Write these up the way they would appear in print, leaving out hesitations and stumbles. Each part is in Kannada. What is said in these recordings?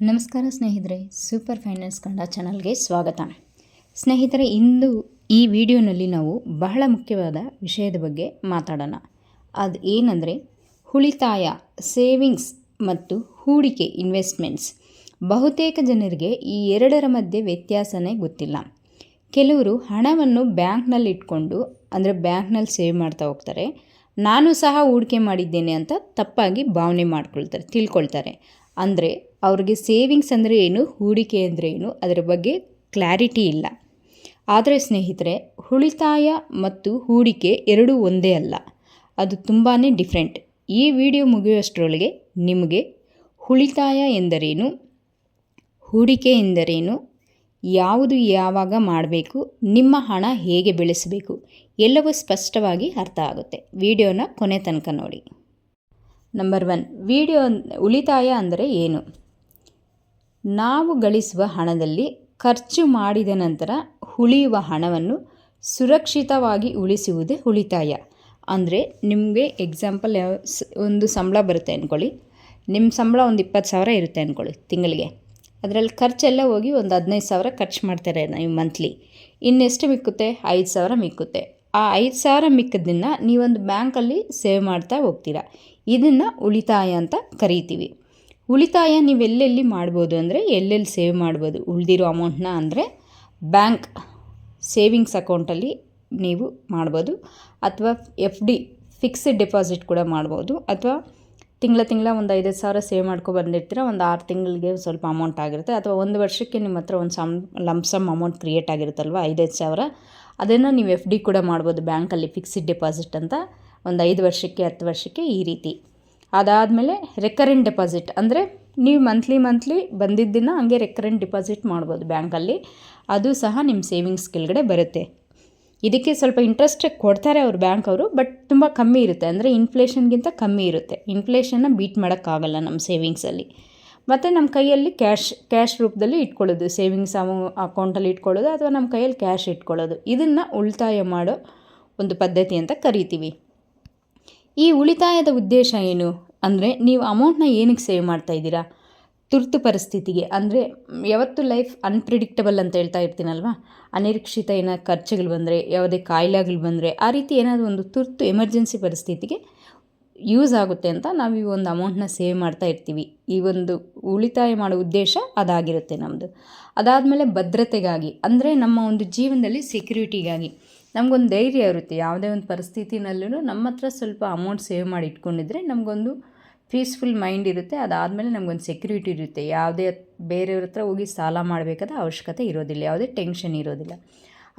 ನಮಸ್ಕಾರ ಸ್ನೇಹಿತರೆ, ಸೂಪರ್ ಫೈನಾನ್ಸ್ ಕನ್ನಡ ಚಾನಲ್ಗೆ ಸ್ವಾಗತ. ಸ್ನೇಹಿತರೆ, ಇಂದು ಈ ವಿಡಿಯೋನಲ್ಲಿ ನಾವು ಬಹಳ ಮುಖ್ಯವಾದ ವಿಷಯದ ಬಗ್ಗೆ ಮಾತಾಡೋಣ. ಅದು ಏನಂದರೆ ಉಳಿತಾಯ, ಸೇವಿಂಗ್ಸ್ ಮತ್ತು ಹೂಡಿಕೆ, ಇನ್ವೆಸ್ಟ್ಮೆಂಟ್ಸ್. ಬಹುತೇಕ ಜನರಿಗೆ ಈ ಎರಡರ ಮಧ್ಯೆ ವ್ಯತ್ಯಾಸನೇ ಗೊತ್ತಿಲ್ಲ. ಕೆಲವರು ಹಣವನ್ನು ಬ್ಯಾಂಕ್ನಲ್ಲಿ ಇಟ್ಕೊಂಡು ಅಂದರೆ ಬ್ಯಾಂಕ್ನಲ್ಲಿ ಸೇವ್ ಮಾಡ್ತಾ ಹೋಗ್ತಾರೆ. ನಾನು ಸಹ ಹೂಡಿಕೆ ಮಾಡಿದ್ದೇನೆ ಅಂತ ತಪ್ಪಾಗಿ ಭಾವನೆ ತಿಳ್ಕೊಳ್ತಾರೆ. ಅಂದರೆ ಅವ್ರಿಗೆ ಸೇವಿಂಗ್ಸ್ ಅಂದರೆ ಏನು, ಹೂಡಿಕೆ ಅಂದರೆ ಏನು, ಅದರ ಬಗ್ಗೆ ಕ್ಲಾರಿಟಿ ಇಲ್ಲ. ಆದರೆ ಸ್ನೇಹಿತರೆ, ಉಳಿತಾಯ ಮತ್ತು ಹೂಡಿಕೆ ಎರಡೂ ಒಂದೇ ಅಲ್ಲ, ಅದು ತುಂಬಾ ಡಿಫ್ರೆಂಟ್. ಈ ವಿಡಿಯೋ ಮುಗಿಯುವಷ್ಟರೊಳಗೆ ನಿಮಗೆ ಉಳಿತಾಯ ಎಂದರೇನು, ಹೂಡಿಕೆ ಎಂದರೇನು, ಯಾವುದು ಯಾವಾಗ ಮಾಡಬೇಕು, ನಿಮ್ಮ ಹಣ ಹೇಗೆ ಬೆಳೆಸಬೇಕು ಎಲ್ಲವೂ ಸ್ಪಷ್ಟವಾಗಿ ಅರ್ಥ ಆಗುತ್ತೆ. ವಿಡಿಯೋನ ಕೊನೆ ತನಕ ನೋಡಿ. ನಂಬರ್ 1, ಉಳಿತಾಯ ಅಂದರೆ ಏನು? ನಾವು ಗಳಿಸುವ ಹಣದಲ್ಲಿ ಖರ್ಚು ಮಾಡಿದ ನಂತರ ಉಳಿಯುವ ಹಣವನ್ನು ಸುರಕ್ಷಿತವಾಗಿ ಉಳಿಸುವುದೇ ಉಳಿತಾಯ. ಅಂದರೆ ನಿಮಗೆ ಎಕ್ಸಾಂಪಲ್, ಒಂದು ಸಂಬಳ ಬರುತ್ತೆ ಅಂದ್ಕೊಳ್ಳಿ. ನಿಮ್ಮ ಸಂಬಳ ಒಂದು 20,000 ಇರುತ್ತೆ ಅಂದ್ಕೊಳ್ಳಿ ತಿಂಗಳಿಗೆ. ಅದರಲ್ಲಿ ಖರ್ಚೆಲ್ಲ ಹೋಗಿ ಒಂದು 15,000 ಖರ್ಚು ಮಾಡ್ತಾರೆ ನೀವು ಮಂತ್ಲಿ. ಇನ್ನೆಷ್ಟು ಮಿಕ್ಕುತ್ತೆ? 5,000 ಮಿಕ್ಕುತ್ತೆ. ಆ 5,000 ಮಿಕ್ಕದನ್ನು ನೀವೊಂದು ಬ್ಯಾಂಕಲ್ಲಿ ಸೇವ್ ಮಾಡ್ತಾ ಹೋಗ್ತೀರಾ. ಇದನ್ನು ಉಳಿತಾಯ ಅಂತ ಕರಿತೀವಿ. ಉಳಿತಾಯ ನೀವು ಎಲ್ಲೆಲ್ಲಿ ಮಾಡ್ಬೋದು ಅಂದರೆ, ಎಲ್ಲೆಲ್ಲಿ ಸೇವ್ ಮಾಡ್ಬೋದು ಉಳಿದಿರೋ ಅಮೌಂಟ್ನ ಅಂದರೆ ಬ್ಯಾಂಕ್ ಸೇವಿಂಗ್ಸ್ ಅಕೌಂಟಲ್ಲಿ ನೀವು ಮಾಡ್ಬೋದು, ಅಥವಾ FD ಫಿಕ್ಸ್ಡ್ ಡೆಪಾಸಿಟ್ ಕೂಡ ಮಾಡ್ಬೋದು, ಅಥವಾ ತಿಂಗಳ ಒಂದು 5,000 ಸೇವ್ ಬಂದಿರ್ತೀರ. ಒಂದು 6 ತಿಂಗಳಿಗೆ ಸ್ವಲ್ಪ ಅಮೌಂಟ್ ಆಗಿರುತ್ತೆ, ಅಥವಾ ಒಂದು ವರ್ಷಕ್ಕೆ ನಿಮ್ಮ ಹತ್ರ ಒಂದು ಲಂಪ್ಸಮ್ ಅಮೌಂಟ್ ಕ್ರಿಯೇಟ್ ಆಗಿರುತ್ತಲ್ವ, 5,000. ಅದನ್ನು ನೀವು FD ಕೂಡ ಮಾಡ್ಬೋದು ಬ್ಯಾಂಕಲ್ಲಿ, ಫಿಕ್ಸ್ಡ್ ಡೆಪಾಸಿಟ್ ಅಂತ, ಒಂದು 5 ವರ್ಷಕ್ಕೆ 10 ವರ್ಷಕ್ಕೆ ಈ ರೀತಿ. ಅದಾದಮೇಲೆ ರೆಕರೆಂಟ್ ಡೆಪಾಸಿಟ್ ಅಂದರೆ ನೀವು ಮಂತ್ಲಿ ಬಂದಿದ್ದನ್ನು ಹಂಗೆ ರೆಕರೆಂಟ್ ಡೆಪಾಸಿಟ್ ಮಾಡ್ಬೋದು ಬ್ಯಾಂಕಲ್ಲಿ. ಅದು ಸಹ ನಿಮ್ಮ ಸೇವಿಂಗ್ಸ್ ಕೆಳಗಡೆ ಬರುತ್ತೆ. ಇದಕ್ಕೆ ಸ್ವಲ್ಪ ಇಂಟ್ರೆಸ್ಟ್ ಕೊಡ್ತಾರೆ ಅವರು ಬ್ಯಾಂಕವರು, ಬಟ್ ತುಂಬ ಕಮ್ಮಿ ಇರುತ್ತೆ. ಅಂದರೆ ಇನ್ಫ್ಲೇಷನ್ಗಿಂತ ಕಮ್ಮಿ ಇರುತ್ತೆ. ಇನ್ಫ್ಲೇಷನ್ನ ಬೀಟ್ ಮಾಡೋಕ್ಕಾಗಲ್ಲ ನಮ್ಮ ಸೇವಿಂಗ್ಸಲ್ಲಿ. ಮತ್ತು ನಮ್ಮ ಕೈಯಲ್ಲಿ ಕ್ಯಾಶ್ ರೂಪದಲ್ಲಿ ಇಟ್ಕೊಳ್ಳೋದು, ಸೇವಿಂಗ್ಸ್ ಅಕೌಂಟಲ್ಲಿ ಇಟ್ಕೊಳ್ಳೋದು, ಅಥವಾ ನಮ್ಮ ಕೈಯಲ್ಲಿ ಕ್ಯಾಶ್ ಇಟ್ಕೊಳ್ಳೋದು, ಇದನ್ನು ಉಳಿತಾಯ ಮಾಡೋ ಒಂದು ಪದ್ಧತಿ ಅಂತ ಕರಿತೀವಿ. ಈ ಉಳಿತಾಯದ ಉದ್ದೇಶ ಏನು ಅಂದರೆ, ನೀವು ಅಮೌಂಟ್ನ ಏನಕ್ಕೆ ಸೇವ್ ಮಾಡ್ತಾ ಇದ್ದೀರಾ? ತುರ್ತು ಪರಿಸ್ಥಿತಿಗೆ. ಅಂದರೆ ಯಾವತ್ತು ಲೈಫ್ ಅನ್ಪ್ರಿಡಿಕ್ಟಬಲ್ ಅಂತ ಹೇಳ್ತಾ ಇರ್ತೀನಲ್ವ, ಅನಿರೀಕ್ಷಿತ ಏನಾದ್ರು ಖರ್ಚುಗಳು ಬಂದರೆ, ಯಾವುದೇ ಕಾಯಿಲೆಗಳು ಬಂದರೆ, ಆ ರೀತಿ ಏನಾದರೂ ಒಂದು ತುರ್ತು ಎಮರ್ಜೆನ್ಸಿ ಪರಿಸ್ಥಿತಿಗೆ ಯೂಸ್ ಆಗುತ್ತೆ ಅಂತ ನಾವು ಈ ಒಂದು ಅಮೌಂಟ್ನ ಸೇವ್ ಮಾಡ್ತಾ ಇರ್ತೀವಿ. ಈ ಒಂದು ಉಳಿತಾಯ ಮಾಡೋ ಉದ್ದೇಶ ಅದಾಗಿರುತ್ತೆ ನಮ್ಮದು. ಅದಾದಮೇಲೆ ಭದ್ರತೆಗಾಗಿ, ಅಂದರೆ ನಮ್ಮ ಒಂದು ಜೀವನದಲ್ಲಿ ಸೆಕ್ಯೂರಿಟಿಗಾಗಿ ನಮಗೊಂದು ಧೈರ್ಯ ಇರುತ್ತೆ. ಯಾವುದೇ ಒಂದು ಪರಿಸ್ಥಿತಿನಲ್ಲೂ ನಮ್ಮ ಹತ್ರ ಸ್ವಲ್ಪ ಅಮೌಂಟ್ ಸೇವ್ ಮಾಡಿ ಇಟ್ಕೊಂಡಿದ್ರೆ ನಮಗೊಂದು ಪೀಸ್ಫುಲ್ ಮೈಂಡ್ ಇರುತ್ತೆ. ಅದಾದಮೇಲೆ ನಮಗೊಂದು ಸೆಕ್ಯೂರಿಟಿ ಇರುತ್ತೆ. ಯಾವುದೇ ಬೇರೆಯವ್ರ ಹತ್ರ ಹೋಗಿ ಸಾಲ ಮಾಡಬೇಕಾದ ಅವಶ್ಯಕತೆ ಇರೋದಿಲ್ಲ, ಯಾವುದೇ ಟೆನ್ಷನ್ ಇರೋದಿಲ್ಲ.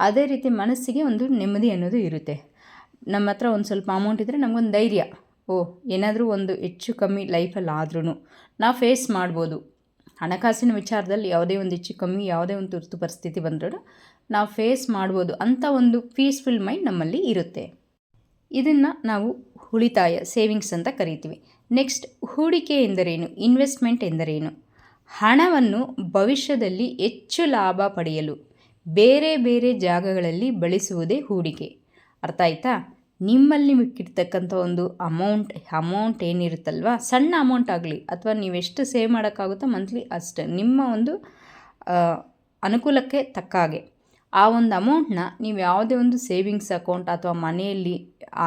ಅದೇ ರೀತಿ ಮನಸ್ಸಿಗೆ ಒಂದು ನೆಮ್ಮದಿ ಅನ್ನೋದು ಇರುತ್ತೆ. ನಮ್ಮ ಹತ್ರ ಒಂದು ಸ್ವಲ್ಪ ಅಮೌಂಟ್ ಇದ್ದರೆ ನಮಗೊಂದು ಧೈರ್ಯ, ಏನಾದರೂ ಒಂದು ಹೆಚ್ಚು ಕಮ್ಮಿ ಲೈಫಲ್ಲಿ ಆದ್ರೂ ನಾವು ಫೇಸ್ ಮಾಡ್ಬೋದು. ಹಣಕಾಸಿನ ವಿಚಾರದಲ್ಲಿ ಯಾವುದೇ ಒಂದು ಹೆಚ್ಚು ಕಮ್ಮಿ, ಯಾವುದೇ ಒಂದು ತುರ್ತು ಪರಿಸ್ಥಿತಿ ಬಂದರೂ ನಾವು ಫೇಸ್ ಮಾಡ್ಬೋದು ಅಂತ ಒಂದು ಪೀಸ್ಫುಲ್ ಮೈಂಡ್ ನಮ್ಮಲ್ಲಿ ಇರುತ್ತೆ. ಇದನ್ನು ನಾವು ಉಳಿತಾಯ, ಸೇವಿಂಗ್ಸ್ ಅಂತ ಕರಿತೀವಿ. ನೆಕ್ಸ್ಟ್, ಹೂಡಿಕೆ ಎಂದರೇನು, ಇನ್ವೆಸ್ಟ್ಮೆಂಟ್ ಎಂದರೇನು? ಹಣವನ್ನು ಭವಿಷ್ಯದಲ್ಲಿ ಹೆಚ್ಚು ಲಾಭ ಪಡೆಯಲು ಬೇರೆ ಬೇರೆ ಜಾಗಗಳಲ್ಲಿ ಬಳಸುವುದೇ ಹೂಡಿಕೆ. ಅರ್ಥ ಆಯ್ತಾ? ನಿಮ್ಮಲ್ಲಿ ಮಿಕ್ಕಿರ್ತಕ್ಕಂಥ ಒಂದು ಅಮೌಂಟ್ ಏನಿರುತ್ತಲ್ವ, ಸಣ್ಣ ಅಮೌಂಟ್ ಆಗಲಿ ಅಥವಾ ನೀವೆಷ್ಟು ಸೇವ್ ಮಾಡೋಕ್ಕಾಗುತ್ತೋ ಮಂತ್ಲಿ ಅಷ್ಟು, ನಿಮ್ಮ ಒಂದು ಅನುಕೂಲಕ್ಕೆ ತಕ್ಕ ಹಾಗೆ ಆ ಒಂದು ಅಮೌಂಟ್ನ ನೀವು ಯಾವುದೇ ಒಂದು ಸೇವಿಂಗ್ಸ್ ಅಕೌಂಟ್ ಅಥವಾ ಮನೆಯಲ್ಲಿ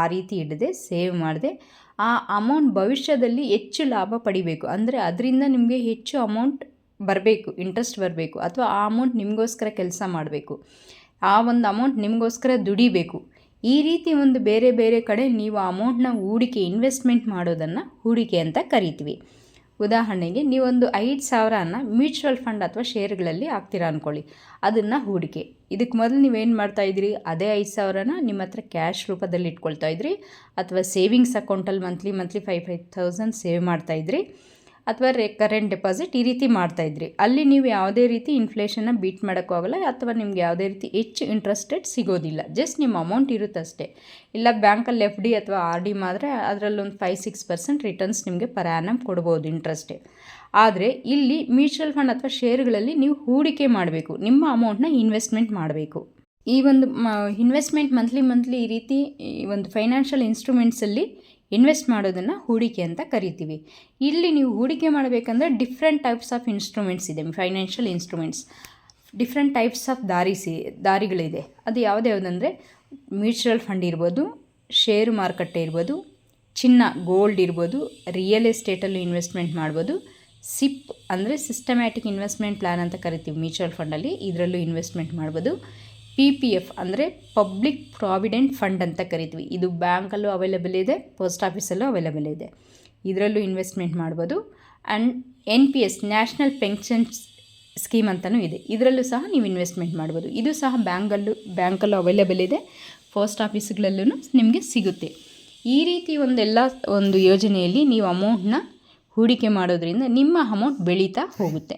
ಆ ರೀತಿ ಇಡದೆ, ಸೇವ್ ಮಾಡದೆ, ಆ ಅಮೌಂಟ್ ಭವಿಷ್ಯದಲ್ಲಿ ಹೆಚ್ಚು ಲಾಭ ಪಡಿಬೇಕು. ಅಂದರೆ ಅದರಿಂದ ನಿಮಗೆ ಹೆಚ್ಚು ಅಮೌಂಟ್ ಬರಬೇಕು, ಇಂಟ್ರೆಸ್ಟ್ ಬರಬೇಕು, ಅಥವಾ ಆ ಅಮೌಂಟ್ ನಿಮಗೋಸ್ಕರ ಕೆಲಸ ಮಾಡಬೇಕು, ಆ ಒಂದು ಅಮೌಂಟ್ ನಿಮಗೋಸ್ಕರ ದುಡಿಬೇಕು. ಈ ರೀತಿ ಒಂದು ಬೇರೆ ಬೇರೆ ಕಡೆ ನೀವು ಆ ಅಮೌಂಟ್ನ ಹೂಡಿಕೆ, ಇನ್ವೆಸ್ಟ್ಮೆಂಟ್ ಮಾಡೋದನ್ನು ಹೂಡಿಕೆ ಅಂತ ಕರಿತೀವಿ. ಉದಾಹರಣೆಗೆ, ನೀವೊಂದು 5,000ನ ಮ್ಯೂಚುವಲ್ ಫಂಡ್ ಅಥವಾ ಶೇರ್ಗಳಲ್ಲಿ ಹಾಕ್ತೀರಾ ಅಂದ್ಕೊಳ್ಳಿ, ಅದನ್ನು ಹೂಡಿಕೆ. ಇದಕ್ಕೆ ಮೊದಲು ನೀವೇನು ಮಾಡ್ತಾಯಿದ್ರಿ, ಅದೇ 5,000ನ ನಿಮ್ಮ ಹತ್ರ ಕ್ಯಾಶ್ ರೂಪದಲ್ಲಿ ಇಟ್ಕೊಳ್ತಾ ಇದ್ರಿ, ಅಥವಾ ಸೇವಿಂಗ್ಸ್ ಅಕೌಂಟಲ್ಲಿ ಮಂತ್ಲಿ 5,000 ಸೇವ್ ಮಾಡ್ತಾಯಿದ್ರಿ, ಅಥವಾ ರೆಕರೆಂಟ್ ಡೆಪಾಸಿಟ್ ಈ ರೀತಿ ಮಾಡ್ತಾಯಿದ್ರಿ. ಅಲ್ಲಿ ನೀವು ಯಾವುದೇ ರೀತಿ ಇನ್ಫ್ಲೇಷನ್ನ ಬೀಟ್ ಮಾಡೋಕ್ಕಾಗಲ್ಲ, ಅಥವಾ ನಿಮ್ಗೆ ಯಾವುದೇ ರೀತಿ ಹೆಚ್ಚು ಇಂಟ್ರೆಸ್ಟೆಡ್ ಸಿಗೋದಿಲ್ಲ. ಜಸ್ಟ್ ನಿಮ್ಮ ಅಮೌಂಟ್ ಇರುತ್ತಷ್ಟೇ. ಇಲ್ಲ ಬ್ಯಾಂಕಲ್ಲಿ FD ಅಥವಾ RD ಮಾಡಿದ್ರೆ ಅದರಲ್ಲೊಂದು 5-6% ರಿಟರ್ನ್ಸ್ ನಿಮಗೆ ಪರ್ ಆ್ಯನಮ್ ಕೊಡ್ಬೋದು, ಇಂಟ್ರೆಸ್ಟೇ. ಆದರೆ ಇಲ್ಲಿ ಮ್ಯೂಚುವಲ್ ಫಂಡ್ ಅಥವಾ ಶೇರುಗಳಲ್ಲಿ ನೀವು ಹೂಡಿಕೆ ಮಾಡಬೇಕು, ನಿಮ್ಮ ಅಮೌಂಟ್ನ ಇನ್ವೆಸ್ಟ್ಮೆಂಟ್ ಮಾಡಬೇಕು. ಈ ಒಂದು ಇನ್ವೆಸ್ಟ್ಮೆಂಟ್ ಮಂತ್ಲಿ ಈ ರೀತಿ ಈ ಒಂದು ಫೈನಾನ್ಷಿಯಲ್ ಇನ್ಸ್ಟ್ರೂಮೆಂಟ್ಸಲ್ಲಿ ಇನ್ವೆಸ್ಟ್ ಮಾಡೋದನ್ನು ಹೂಡಿಕೆ ಅಂತ ಕರಿತೀವಿ. ಇಲ್ಲಿ ನೀವು ಹೂಡಿಕೆ ಮಾಡಬೇಕಂದ್ರೆ ಡಿಫ್ರೆಂಟ್ ಟೈಪ್ಸ್ ಆಫ್ ಇನ್ಸ್ಟ್ರೂಮೆಂಟ್ಸ್ ಇದೆ, financial instruments. Different types of ದಾರಿಗಳಿದೆ. ಅದು ಯಾವುದ್ಯಾವುದಂದರೆ ಮ್ಯೂಚುವಲ್ ಫಂಡ್ ಇರ್ಬೋದು, ಶೇರು ಮಾರುಕಟ್ಟೆ ಇರ್ಬೋದು, ಚಿನ್ನ ಗೋಲ್ಡ್ ಇರ್ಬೋದು, ರಿಯಲ್ ಎಸ್ಟೇಟಲ್ಲೂ ಇನ್ವೆಸ್ಟ್ಮೆಂಟ್ ಮಾಡ್ಬೋದು. ಸಿಪ್ ಅಂದರೆ ಸಿಸ್ಟಮ್ಯಾಟಿಕ್ ಇನ್ವೆಸ್ಟ್ಮೆಂಟ್ ಪ್ಲ್ಯಾನ್ ಅಂತ ಕರಿತೀವಿ ಮ್ಯೂಚುವಲ್ ಫಂಡಲ್ಲಿ, ಇದರಲ್ಲೂ ಇನ್ವೆಸ್ಟ್ಮೆಂಟ್ ಮಾಡ್ಬೋದು. PPF ಅಂದರೆ ಪಬ್ಲಿಕ್ ಪ್ರಾವಿಡೆಂಟ್ ಫಂಡ್ ಅಂತ ಕರಿತೀವಿ. ಇದು ಬ್ಯಾಂಕಲ್ಲೂ ಅವೈಲೇಬಲ್ ಇದೆ, ಪೋಸ್ಟ್ ಆಫೀಸಲ್ಲೂ ಅವೈಲೇಬಲ್ ಇದೆ, ಇದರಲ್ಲೂ ಇನ್ವೆಸ್ಟ್ಮೆಂಟ್ ಮಾಡ್ಬೋದು. And NPS national pension scheme ಅಂತಲೂ ಇದೆ, ಇದರಲ್ಲೂ ಸಹ ನೀವು ಇನ್ವೆಸ್ಟ್ಮೆಂಟ್ ಮಾಡ್ಬೋದು. ಇದು ಸಹ ಬ್ಯಾಂಕಲ್ಲೂ ಅವೈಲೇಬಲ್ ಇದೆ, ಪೋಸ್ಟ್ ಆಫೀಸ್ಗಳಲ್ಲೂ ನಿಮಗೆ ಸಿಗುತ್ತೆ. ಈ ರೀತಿ ಒಂದು ಯೋಜನೆಯಲ್ಲಿ ನೀವು ಅಮೌಂಟ್ನ ಹೂಡಿಕೆ ಮಾಡೋದ್ರಿಂದ ನಿಮ್ಮ ಅಮೌಂಟ್ ಬೆಳೀತಾ ಹೋಗುತ್ತೆ.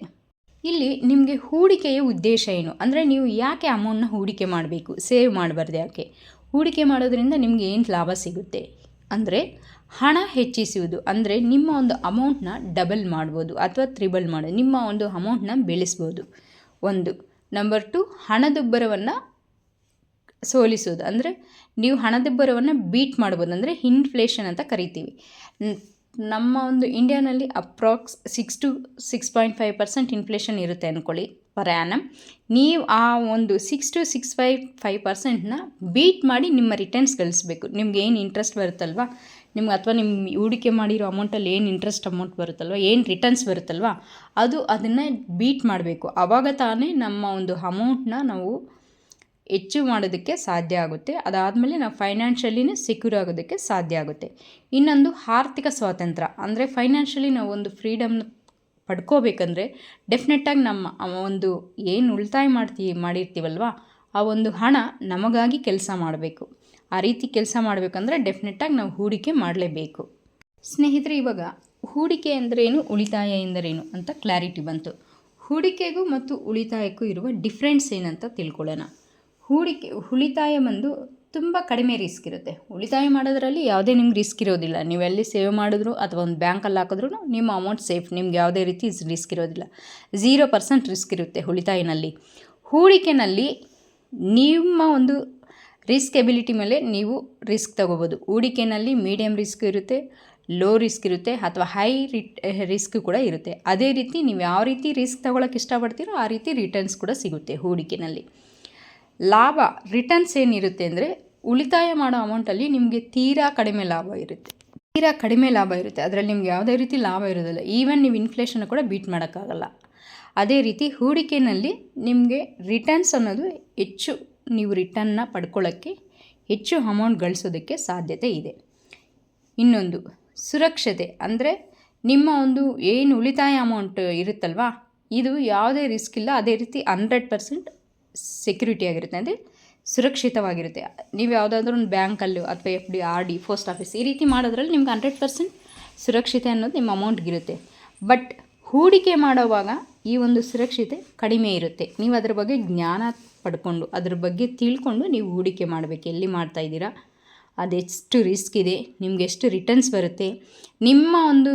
ಇಲ್ಲಿ ನಿಮಗೆ ಹೂಡಿಕೆಯ ಉದ್ದೇಶ ಏನು ಅಂದರೆ ನೀವು ಯಾಕೆ ಅಮೌಂಟ್ನ ಹೂಡಿಕೆ ಮಾಡಬೇಕು, ಸೇವ್ ಮಾಡಬಾರ್ದು ಯಾಕೆ? ಹೂಡಿಕೆ ಮಾಡೋದ್ರಿಂದ ನಿಮಗೆ ಏನು ಲಾಭ ಸಿಗುತ್ತೆ ಅಂದರೆ ಹಣ ಹೆಚ್ಚಿಸುವುದು, ಅಂದರೆ ನಿಮ್ಮ ಒಂದು ಅಮೌಂಟ್ನ ಡಬಲ್ ಮಾಡ್ಬೋದು ಅಥವಾ ತ್ರಿಬಲ್ ಮಾಡೋದು, ನಿಮ್ಮ ಒಂದು ಅಮೌಂಟ್ನ ಬೆಳೆಸ್ಬೋದು. ಒಂದು ನಂಬರ್ 2, ಹಣದುಬ್ಬರವನ್ನು ಸೋಲಿಸೋದು, ಅಂದರೆ ನೀವು ಹಣದುಬ್ಬರವನ್ನು ಬೀಟ್ ಮಾಡ್ಬೋದು, ಅಂದರೆ ಇನ್ಫ್ಲೇಷನ್ ಅಂತ ಕರಿತೀವಿ. ನಮ್ಮ ಒಂದು ಇಂಡಿಯಾನಲ್ಲಿ ಅಪ್ರಾಕ್ಸ್ 6 to 6.5% ಇನ್ಫ್ಲೇಷನ್ ಇರುತ್ತೆ ಅಂದ್ಕೊಳ್ಳಿ ಪರ್ ಆ್ಯನಮ್. ನೀವು ಆ ಒಂದು 6 to 6.5%ನ ಬೀಟ್ ಮಾಡಿ ನಿಮ್ಮ ರಿಟರ್ನ್ಸ್ ಗಳಿಸಬೇಕು. ನಿಮ್ಗೆ ಏನು ಇಂಟ್ರೆಸ್ಟ್ ಬರುತ್ತಲ್ವ ನಿಮ್ಗೆ, ಅಥವಾ ನಿಮ್ಮ ಹೂಡಿಕೆ ಮಾಡಿರೋ ಅಮೌಂಟಲ್ಲಿ ಏನು ಇಂಟ್ರೆಸ್ಟ್ ಅಮೌಂಟ್ ಬರುತ್ತಲ್ವ, ಏನು ರಿಟರ್ನ್ಸ್ ಬರುತ್ತಲ್ವ, ಅದನ್ನು ಬೀಟ್ ಮಾಡಬೇಕು. ಆವಾಗ ತಾನೇ ನಮ್ಮ ಒಂದು ಅಮೌಂಟ್ನ ನಾವು ಹೆಚ್ಚು ಮಾಡೋದಕ್ಕೆ ಸಾಧ್ಯ ಆಗುತ್ತೆ. ಅದಾದಮೇಲೆ ನಾವು ಫೈನಾನ್ಷಿಯಲಿನೇ ಸೆಕ್ಯೂರ್ ಆಗೋದಕ್ಕೆ ಸಾಧ್ಯ ಆಗುತ್ತೆ. ಇನ್ನೊಂದು ಆರ್ಥಿಕ ಸ್ವಾತಂತ್ರ್ಯ, ಅಂದರೆ ಫೈನಾನ್ಷಿಯಲಿ ನಾವು ಒಂದು ಫ್ರೀಡಮ್ನ ಪಡ್ಕೋಬೇಕಂದ್ರೆ ಡೆಫಿನೆಟ್ಟಾಗಿ ನಮ್ಮ ಒಂದು ಏನು ಉಳಿತಾಯ ಮಾಡಿರ್ತೀವಲ್ವ ಆ ಒಂದು ಹಣ ನಮಗಾಗಿ ಕೆಲಸ ಮಾಡಬೇಕು. ಆ ರೀತಿ ಕೆಲಸ ಮಾಡಬೇಕಂದ್ರೆ ಡೆಫಿನೆಟ್ಟಾಗಿ ನಾವು ಹೂಡಿಕೆ ಮಾಡಲೇಬೇಕು. ಸ್ನೇಹಿತರೆ, ಇವಾಗ ಹೂಡಿಕೆ ಎಂದರೇನು, ಉಳಿತಾಯ ಎಂದರೇನು ಅಂತ ಕ್ಲಾರಿಟಿ ಬಂತು. ಹೂಡಿಕೆಗೂ ಮತ್ತು ಉಳಿತಾಯಕ್ಕೂ ಇರುವ ಡಿಫ್ರೆನ್ಸ್ ಏನಂತ ತಿಳ್ಕೊಳ್ಳೋಣ. ಉಳಿತಾಯ ಬಂದು ತುಂಬ ಕಡಿಮೆ ರಿಸ್ಕ್ ಇರುತ್ತೆ. ಉಳಿತಾಯ ಮಾಡೋದ್ರಲ್ಲಿ ಯಾವುದೇ ನಿಮ್ಗೆ ರಿಸ್ಕ್ ಇರೋದಿಲ್ಲ. ನೀವೆಲ್ಲಿ ಸೇವ್ ಮಾಡಿದ್ರು ಅಥವಾ ಒಂದು ಬ್ಯಾಂಕಲ್ಲಿ ಹಾಕಿದ್ರು ನಿಮ್ಮ ಅಮೌಂಟ್ ಸೇಫ್, ನಿಮ್ಗೆ ಯಾವುದೇ ರೀತಿ ರಿಸ್ಕ್ ಇರೋದಿಲ್ಲ. 0% ರಿಸ್ಕ್ ಇರುತ್ತೆ ಉಳಿತಾಯನಲ್ಲಿ. ಹೂಡಿಕೆನಲ್ಲಿ ನಿಮ್ಮ ಒಂದು ರಿಸ್ಕ್ ಎಬಿಲಿಟಿ ಮೇಲೆ ನೀವು ರಿಸ್ಕ್ ತೊಗೋಬೋದು. ಹೂಡಿಕೆನಲ್ಲಿ ಮೀಡಿಯಮ್ ರಿಸ್ಕ್ ಇರುತ್ತೆ, ಲೋ ರಿಸ್ಕ್ ಇರುತ್ತೆ, ಅಥವಾ ಹೈ ರಿಸ್ಕ್ ಕೂಡ ಇರುತ್ತೆ. ಅದೇ ರೀತಿ ನೀವು ಯಾವ ರೀತಿ ರಿಸ್ಕ್ ತೊಗೊಳಕ್ಕೆ ಇಷ್ಟಪಡ್ತೀರೋ ಆ ರೀತಿ ರಿಟರ್ನ್ಸ್ ಕೂಡ ಸಿಗುತ್ತೆ ಹೂಡಿಕೆನಲ್ಲಿ. ರಿಟರ್ನ್ಸ್ ಏನಿರುತ್ತೆ ಅಂದರೆ ಉಳಿತಾಯ ಮಾಡೋ ಅಮೌಂಟಲ್ಲಿ ನಿಮಗೆ ತೀರಾ ಕಡಿಮೆ ಲಾಭ ಇರುತ್ತೆ. ಅದರಲ್ಲಿ ನಿಮ್ಗೆ ಯಾವುದೇ ರೀತಿ ಲಾಭ ಇರೋದಿಲ್ಲ. ಈವನ್ ನೀವು ಇನ್ಫ್ಲೇಷನ್ ಕೂಡ ಬೀಟ್ ಮಾಡೋಕ್ಕಾಗಲ್ಲ. ಅದೇ ರೀತಿ ಹೂಡಿಕೆಯಲ್ಲಿ ನಿಮಗೆ ರಿಟರ್ನ್ಸ್ ಅನ್ನೋದು ಹೆಚ್ಚು, ನೀವು ರಿಟರ್ನ್ನ ಪಡ್ಕೊಳ್ಳೋಕ್ಕೆ ಹೆಚ್ಚು ಅಮೌಂಟ್ ಗಳಿಸೋದಕ್ಕೆ ಸಾಧ್ಯತೆ ಇದೆ. ಇನ್ನೊಂದು ಸುರಕ್ಷತೆ, ಅಂದರೆ ನಿಮ್ಮ ಒಂದು ಏನು ಉಳಿತಾಯ ಅಮೌಂಟ್ ಇರುತ್ತಲ್ವ ಇದು ಯಾವುದೇ ರಿಸ್ಕ್ ಇಲ್ಲ. ಅದೇ ರೀತಿ 100% ಸೆಕ್ಯೂರಿಟಿ ಆಗಿರುತ್ತೆ, ಅಂದರೆ ಸುರಕ್ಷಿತವಾಗಿರುತ್ತೆ. ನೀವು ಯಾವುದಾದ್ರೂ ಒಂದು ಬ್ಯಾಂಕಲ್ಲೂ ಅಥವಾ FD, RD, ಪೋಸ್ಟ್ ಆಫೀಸ್ ಈ ರೀತಿ ಮಾಡೋದ್ರಲ್ಲಿ ನಿಮ್ಗೆ 100% ಸುರಕ್ಷತೆ ಅನ್ನೋದು ನಿಮ್ಮ ಅಮೌಂಟ್ಗಿರುತ್ತೆ. ಬಟ್ ಹೂಡಿಕೆ ಮಾಡೋವಾಗ ಈ ಒಂದು ಸುರಕ್ಷತೆ ಕಡಿಮೆ ಇರುತ್ತೆ. ನೀವು ಅದ್ರ ಬಗ್ಗೆ ಜ್ಞಾನ ಪಡ್ಕೊಂಡು ಅದ್ರ ಬಗ್ಗೆ ತಿಳ್ಕೊಂಡು ನೀವು ಹೂಡಿಕೆ ಮಾಡಬೇಕು. ಎಲ್ಲಿ ಮಾಡ್ತಾಯಿದ್ದೀರಾ, ಅದೆಷ್ಟು ರಿಸ್ಕ್ ಇದೆ, ನಿಮ್ಗೆ ಎಷ್ಟು ರಿಟರ್ನ್ಸ್ ಬರುತ್ತೆ, ನಿಮ್ಮ ಒಂದು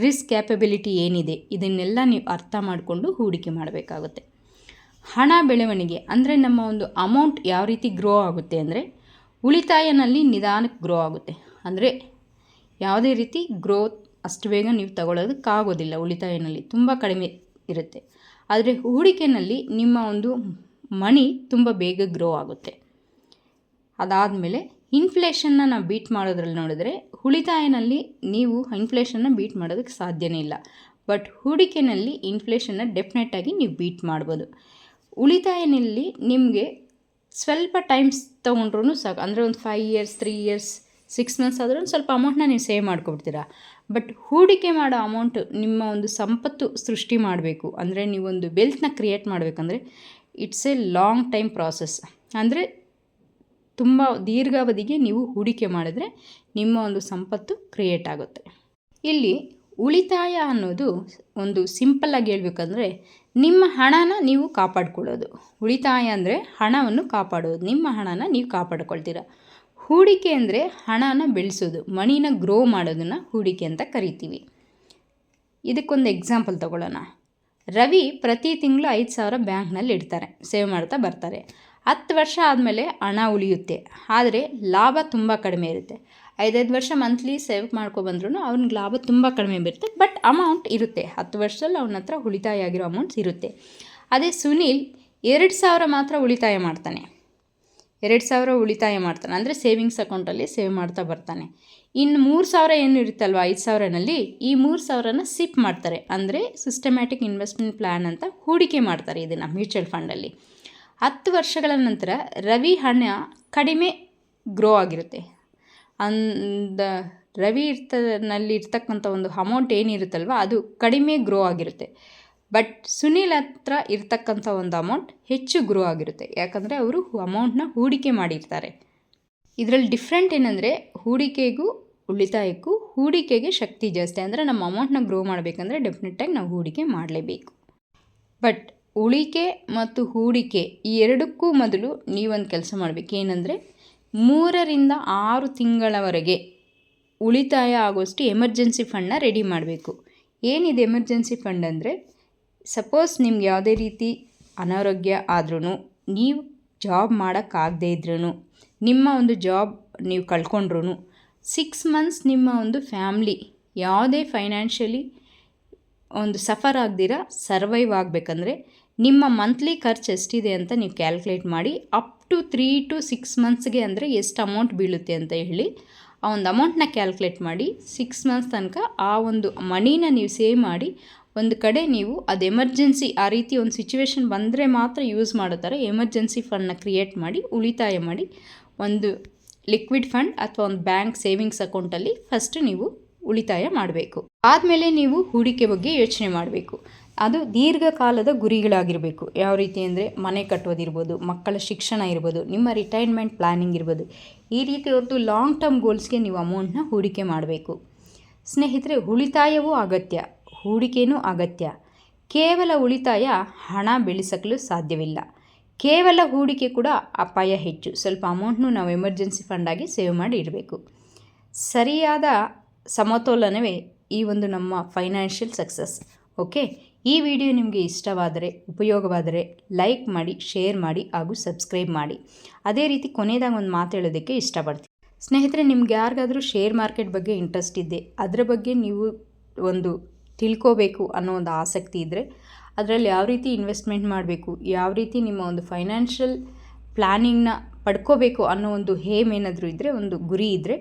ರಿಸ್ಕ್ ಕ್ಯಾಪಬಿಲಿಟಿ ಏನಿದೆ, ಇದನ್ನೆಲ್ಲ ನೀವು ಅರ್ಥ ಮಾಡಿಕೊಂಡು ಹೂಡಿಕೆ ಮಾಡಬೇಕಾಗುತ್ತೆ. ಹಣ ಬೆಳವಣಿಗೆ, ಅಂದರೆ ನಮ್ಮ ಒಂದು ಅಮೌಂಟ್ ಯಾವ ರೀತಿ ಗ್ರೋ ಆಗುತ್ತೆ ಅಂದರೆ ಉಳಿತಾಯನಲ್ಲಿ ನಿಧಾನಕ್ಕೆ ಗ್ರೋ ಆಗುತ್ತೆ. ಅಂದರೆ ಯಾವುದೇ ರೀತಿ ಗ್ರೋತ್ ಅಷ್ಟು ಬೇಗ ನೀವು ತಗೊಳ್ಳೋದಕ್ಕಾಗೋದಿಲ್ಲ. ಉಳಿತಾಯನಲ್ಲಿ ತುಂಬ ಕಡಿಮೆ ಇರುತ್ತೆ. ಆದರೆ ಹೂಡಿಕೆಯಲ್ಲಿ ನಿಮ್ಮ ಒಂದು ಮನಿ ತುಂಬ ಬೇಗ ಗ್ರೋ ಆಗುತ್ತೆ. ಅದಾದಮೇಲೆ ಇನ್ಫ್ಲೇಷನ್ನ ನಾವು ಬೀಟ್ ಮಾಡೋದ್ರಲ್ಲಿ ನೋಡಿದ್ರೆ ಉಳಿತಾಯನಲ್ಲಿ ನೀವು ಇನ್ಫ್ಲೇಷನ್ನ ಬೀಟ್ ಮಾಡೋದಕ್ಕೆ ಸಾಧ್ಯನೇ ಇಲ್ಲ. ಬಟ್ ಹೂಡಿಕೆಯಲ್ಲಿ ಇನ್ಫ್ಲೇಷನ್ನ ಡೆಫಿನೆಟಾಗಿ ನೀವು ಬೀಟ್ ಮಾಡ್ಬೋದು. ಉಳಿತಾಯನಲ್ಲಿ ನಿಮಗೆ ಸ್ವಲ್ಪ ಟೈಮ್ಸ್ ತೊಗೊಂಡ್ರೂ ಸಾಕು, ಅಂದರೆ ಒಂದು 5 years 3 years 6 months ಆದರೂ ಸ್ವಲ್ಪ ಅಮೌಂಟ್ನ ನೀವು ಸೇವ್ ಮಾಡ್ಕೊಬಿಡ್ತೀರಾ. ಬಟ್ ಹೂಡಿಕೆ ಮಾಡೋ ಅಮೌಂಟು ನಿಮ್ಮ ಒಂದು ಸಂಪತ್ತು ಸೃಷ್ಟಿ ಮಾಡಬೇಕು ಅಂದರೆ ನೀವೊಂದು ವೆಲ್ತ್ನ ಕ್ರಿಯೇಟ್ ಮಾಡಬೇಕಂದ್ರೆ it's A long time process. ಅಂದರೆ ತುಂಬ ದೀರ್ಘಾವಧಿಗೆ ನೀವು ಹೂಡಿಕೆ ಮಾಡಿದ್ರೆ ನಿಮ್ಮ ಒಂದು ಸಂಪತ್ತು ಕ್ರಿಯೇಟ್ ಆಗುತ್ತೆ. ಇಲ್ಲಿ ಉಳಿತಾಯ ಅನ್ನೋದು ಒಂದು ಸಿಂಪಲ್ಲಾಗಿ ಹೇಳ್ಬೇಕಂದ್ರೆ ನಿಮ್ಮ ಹಣನ ನೀವು ಕಾಪಾಡ್ಕೊಳ್ಳೋದು. ಉಳಿತಾಯ ಅಂದರೆ ಹಣವನ್ನು ಕಾಪಾಡೋದು, ನಿಮ್ಮ ಹಣನ ನೀವು ಕಾಪಾಡ್ಕೊಳ್ತೀರ. ಹೂಡಿಕೆ ಅಂದರೆ ಹಣನ ಬೆಳೆಸೋದು, ಮನಿನ ಗ್ರೋ ಮಾಡೋದನ್ನು ಹೂಡಿಕೆ ಅಂತ ಕರಿತೀವಿ. ಇದಕ್ಕೊಂದು ಎಕ್ಸಾಂಪಲ್ ತಗೊಳ್ಳೋಣ. ರವಿ ಪ್ರತಿ ತಿಂಗಳು 5,000 ಬ್ಯಾಂಕ್ನಲ್ಲಿ ಇಡ್ತಾರೆ, ಸೇವ್ ಮಾಡ್ತಾ ಬರ್ತಾರೆ. 10 ವರ್ಷ ಆದಮೇಲೆ ಹಣ ಉಳಿಯುತ್ತೆ, ಆದರೆ ಲಾಭ ತುಂಬ ಕಡಿಮೆ ಇರುತ್ತೆ. 5 ವರ್ಷ ಮಂತ್ಲಿ ಸೇವ್ ಮಾಡ್ಕೊಬಂದ್ರೂ ಅವ್ನಿಗೆ ಲಾಭ ತುಂಬ ಕಡಿಮೆ ಬರುತ್ತೆ, ಬಟ್ ಅಮೌಂಟ್ ಇರುತ್ತೆ. 10 ವರ್ಷದಲ್ಲಿ ಅವನ ಹತ್ರ ಉಳಿತಾಯ ಆಗಿರೋ ಅಮೌಂಟ್ಸ್ ಇರುತ್ತೆ. ಅದೇ ಸುನೀಲ್ 2,000 ಮಾತ್ರ ಉಳಿತಾಯ ಮಾಡ್ತಾನೆ. 2,000 ಉಳಿತಾಯ ಮಾಡ್ತಾನೆ ಅಂದರೆ ಸೇವಿಂಗ್ಸ್ ಅಕೌಂಟಲ್ಲಿ ಸೇವ್ ಮಾಡ್ತಾ ಬರ್ತಾನೆ. ಇನ್ನು 3,000 ಏನು ಇರುತ್ತಲ್ವ 5,000ನಲ್ಲಿ, ಈ 3,000ನ ಸಿಪ್ ಮಾಡ್ತಾರೆ, ಅಂದರೆ ಸಿಸ್ಟಮ್ಯಾಟಿಕ್ ಇನ್ವೆಸ್ಟ್ಮೆಂಟ್ ಪ್ಲ್ಯಾನ್ ಅಂತ ಹೂಡಿಕೆ ಮಾಡ್ತಾರೆ ಇದನ್ನು ಮ್ಯೂಚುವಲ್ ಫಂಡಲ್ಲಿ. 10 ವರ್ಷಗಳ ನಂತರ ರವಿ ಹಣ ಕಡಿಮೆ ಗ್ರೋ ಆಗಿರುತ್ತೆ. ರವಿ ಇರ್ತಕ್ಕಂಥ ಒಂದು ಅಮೌಂಟ್ ಏನಿರುತ್ತಲ್ವ ಅದು ಕಡಿಮೆ ಗ್ರೋ ಆಗಿರುತ್ತೆ. ಬಟ್ ಸುನೀಲ್ ಹತ್ರ ಇರ್ತಕ್ಕಂಥ ಒಂದು ಅಮೌಂಟ್ ಹೆಚ್ಚು ಗ್ರೋ ಆಗಿರುತ್ತೆ, ಯಾಕಂದರೆ ಅವರು ಅಮೌಂಟ್ನ ಹೂಡಿಕೆ ಮಾಡಿರ್ತಾರೆ. ಇದರಲ್ಲಿ ಡಿಫ್ರೆಂಟ್ ಏನಂದರೆ ಹೂಡಿಕೆಗೂ ಉಳಿತಾಯಕ್ಕೂ ಹೂಡಿಕೆಗೆ ಶಕ್ತಿ ಜಾಸ್ತಿ. ಅಂದರೆ ನಮ್ಮ ಅಮೌಂಟ್ನ ಗ್ರೋ ಮಾಡಬೇಕಂದ್ರೆ ಡೆಫಿನೆಟ್ಟಾಗಿ ನಾವು ಹೂಡಿಕೆ ಮಾಡಲೇಬೇಕು. ಬಟ್ ಉಳಿಕೆ ಮತ್ತು ಹೂಡಿಕೆ ಈ ಎರಡಕ್ಕೂ ಮೊದಲು ನೀವೊಂದು ಕೆಲಸ ಮಾಡಬೇಕು. ಏನಂದರೆ 3 ರಿಂದ 6 ತಿಂಗಳವರೆಗೆ ಉಳಿತಾಯ ಆಗೋಷ್ಟು ಎಮರ್ಜೆನ್ಸಿ ಫಂಡನ್ನ ರೆಡಿ ಮಾಡಬೇಕು. ಏನಿದೆ ಎಮರ್ಜೆನ್ಸಿ ಫಂಡ್ ಅಂದರೆ, ಸಪೋಸ್ ನಿಮ್ಗೆ ಯಾವುದೇ ರೀತಿ ಅನಾರೋಗ್ಯ ಆದ್ರೂ, ನೀವು ಜಾಬ್ ಮಾಡೋಕ್ಕಾಗದೇ ಇದ್ರೂ, ನಿಮ್ಮ ಒಂದು ಜಾಬ್ ನೀವು ಕಳ್ಕೊಂಡ್ರೂ, 6 ಮಂತ್ಸ್ ನಿಮ್ಮ ಒಂದು ಫ್ಯಾಮ್ಲಿ ಯಾವುದೇ ಫೈನಾನ್ಷಿಯಲಿ ಒಂದು ಸಫರ್ ಆಗದಿರ ಸರ್ವೈವ್ ಆಗಬೇಕಂದ್ರೆ ನಿಮ್ಮ ಮಂತ್ಲಿ ಖರ್ಚು ಎಷ್ಟಿದೆ ಅಂತ ನೀವು ಕ್ಯಾಲ್ಕುಲೇಟ್ ಮಾಡಿ ಅಪ್ ಟು 3 to 6 ಮಂತ್ಸ್ಗೆ ಅಂದರೆ ಎಷ್ಟು ಅಮೌಂಟ್ ಬೀಳುತ್ತೆ ಅಂತ ಹೇಳಿ ಆ ಒಂದು ಅಮೌಂಟ್ನ ಕ್ಯಾಲ್ಕುಲೇಟ್ ಮಾಡಿ 6 ಮಂತ್ಸ್ ತನಕ ಆ ಒಂದು ಮನಿನ ನೀವು ಸೇವ್ ಮಾಡಿ ಒಂದು ಕಡೆ ನೀವು ಅದು ಎಮರ್ಜೆನ್ಸಿ ಆ ರೀತಿ ಒಂದು ಸಿಚುವೇಶನ್ ಬಂದರೆ ಮಾತ್ರ ಯೂಸ್ ಮಾಡೋ ಥರ ಎಮರ್ಜೆನ್ಸಿ ಫಂಡ್ನ ಕ್ರಿಯೇಟ್ ಮಾಡಿ ಉಳಿತಾಯ ಮಾಡಿ ಒಂದು ಲಿಕ್ವಿಡ್ ಫಂಡ್ ಅಥವಾ ಒಂದು ಬ್ಯಾಂಕ್ ಸೇವಿಂಗ್ಸ್ ಅಕೌಂಟಲ್ಲಿ ಫಸ್ಟ್ ನೀವು ಉಳಿತಾಯ ಮಾಡಬೇಕು. ಆದಮೇಲೆ ನೀವು ಹೂಡಿಕೆ ಬಗ್ಗೆ ಯೋಚನೆ ಮಾಡಬೇಕು. ಅದು ದೀರ್ಘಕಾಲದ ಗುರಿಗಳಾಗಿರಬೇಕು. ಯಾವ ರೀತಿ ಅಂದರೆ ಮನೆ ಕಟ್ಟೋದಿರ್ಬೋದು, ಮಕ್ಕಳ ಶಿಕ್ಷಣ ಇರ್ಬೋದು, ನಿಮ್ಮ ರಿಟೈರ್ಮೆಂಟ್ ಪ್ಲ್ಯಾನಿಂಗ್ ಇರ್ಬೋದು. ಈ ರೀತಿ ಒಂದು ಲಾಂಗ್ ಟರ್ಮ್ ಗೋಲ್ಸ್ಗೆ ನೀವು ಅಮೌಂಟ್ನ ಹೂಡಿಕೆ ಮಾಡಬೇಕು. ಸ್ನೇಹಿತರೆ, ಉಳಿತಾಯವೂ ಅಗತ್ಯ, ಹೂಡಿಕೆಯೂ ಅಗತ್ಯ. ಕೇವಲ ಉಳಿತಾಯ ಹಣ ಬೆಳೆಸಲು ಸಾಧ್ಯವಿಲ್ಲ. ಕೇವಲ ಹೂಡಿಕೆ ಕೂಡ ಅಪಾಯ ಹೆಚ್ಚು. ಸ್ವಲ್ಪ ಅಮೌಂಟ್ನು ನಾವು ಎಮರ್ಜೆನ್ಸಿ ಫಂಡಾಗಿ ಸೇವ್ ಮಾಡಿ ಇಡಬೇಕು. ಸರಿಯಾದ ಸಮತೋಲನವೇ ಈ ಒಂದು ನಮ್ಮ ಫೈನಾನ್ಷಿಯಲ್ ಸಕ್ಸಸ್. ಓಕೆ, ಈ ವಿಡಿಯೋ ನಿಮಗೆ ಇಷ್ಟವಾದರೆ, ಉಪಯೋಗವಾದರೆ ಲೈಕ್ ಮಾಡಿ, ಶೇರ್ ಮಾಡಿ ಹಾಗೂ ಸಬ್ಸ್ಕ್ರೈಬ್ ಮಾಡಿ. ಅದೇ ರೀತಿ ಕೊನೆಯದಾಗಿ ಒಂದು ಮಾತು ಹೇಳೋದಕ್ಕೆ ಇಷ್ಟಪಡ್ತೀನಿ. ಸ್ನೇಹಿತರೆ, ನಿಮ್ಗೆ ಯಾರಿಗಾದರೂ ಶೇರ್ ಮಾರ್ಕೆಟ್ ಬಗ್ಗೆ ಇಂಟ್ರೆಸ್ಟ್ ಇದೆ, ಅದರ ಬಗ್ಗೆ ನೀವು ಒಂದು ತಿಳ್ಕೋಬೇಕು ಅನ್ನೋ ಒಂದು ಆಸಕ್ತಿ ಇದ್ದರೆ, ಅದರಲ್ಲಿ ಯಾವ ರೀತಿ ಇನ್ವೆಸ್ಟ್ಮೆಂಟ್ ಮಾಡಬೇಕು, ಯಾವ ರೀತಿ ನಿಮ್ಮ ಒಂದು ಫೈನಾನ್ಷಿಯಲ್ ಪ್ಲ್ಯಾನಿಂಗ್ನ ಪಡ್ಕೋಬೇಕು ಅನ್ನೋ ಒಂದು ಹೇಮ್ ಏನಾದರೂ ಇದ್ದರೆ, ಒಂದು ಗುರಿ ಇದ್ದರೆ,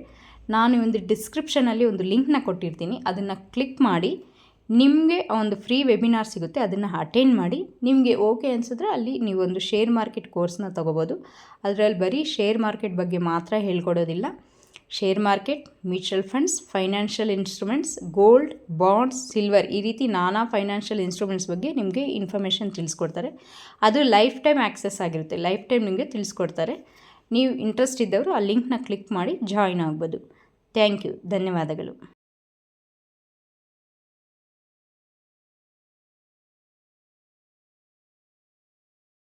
ನಾನು ಒಂದು ಡಿಸ್ಕ್ರಿಪ್ಷನಲ್ಲಿ ಒಂದು ಲಿಂಕ್ನ ಕೊಟ್ಟಿರ್ತೀನಿ. ಅದನ್ನು ಕ್ಲಿಕ್ ಮಾಡಿ ನಿಮಗೆ ಒಂದು ಫ್ರೀ ವೆಬಿನಾರ್ ಸಿಗುತ್ತೆ, ಅದನ್ನು ಅಟೆಂಡ್ ಮಾಡಿ. ನಿಮಗೆ ಓಕೆ ಅನಿಸಿದ್ರೆ ಅಲ್ಲಿ ನೀವೊಂದು ಶೇರ್ ಮಾರ್ಕೆಟ್ ಕೋರ್ಸ್ನ ತೊಗೋಬೋದು. ಅದರಲ್ಲಿ ಬರೀ ಶೇರ್ ಮಾರ್ಕೆಟ್ ಬಗ್ಗೆ ಮಾತ್ರ ಹೇಳ್ಕೊಡೋದಿಲ್ಲ. Share market, mutual funds, financial instruments, gold, bonds, silver, ಈ ರೀತಿ ನಾನಾ ಫೈನಾನ್ಷಿಯಲ್ ಇನ್ಸ್ಟ್ರೂಮೆಂಟ್ಸ್ ಬಗ್ಗೆ ನಿಮಗೆ ಇನ್ಫಾರ್ಮೇಷನ್ ತಿಳಿಸ್ಕೊಡ್ತಾರೆ. ಅದು ಲೈಫ್ ಟೈಮ್ ಆ್ಯಕ್ಸೆಸ್ ಆಗಿರುತ್ತೆ, ಲೈಫ್ ಟೈಮ್ ನಿಮಗೆ ತಿಳಿಸ್ಕೊಡ್ತಾರೆ. ನೀವು ಇಂಟ್ರೆಸ್ಟ್ ಇದ್ದವರು ಆ ಲಿಂಕ್ನ ಕ್ಲಿಕ್ ಮಾಡಿ ಜಾಯಿನ್ ಆಗ್ಬೋದು. ಥ್ಯಾಂಕ್ ಯು, ಧನ್ಯವಾದಗಳು.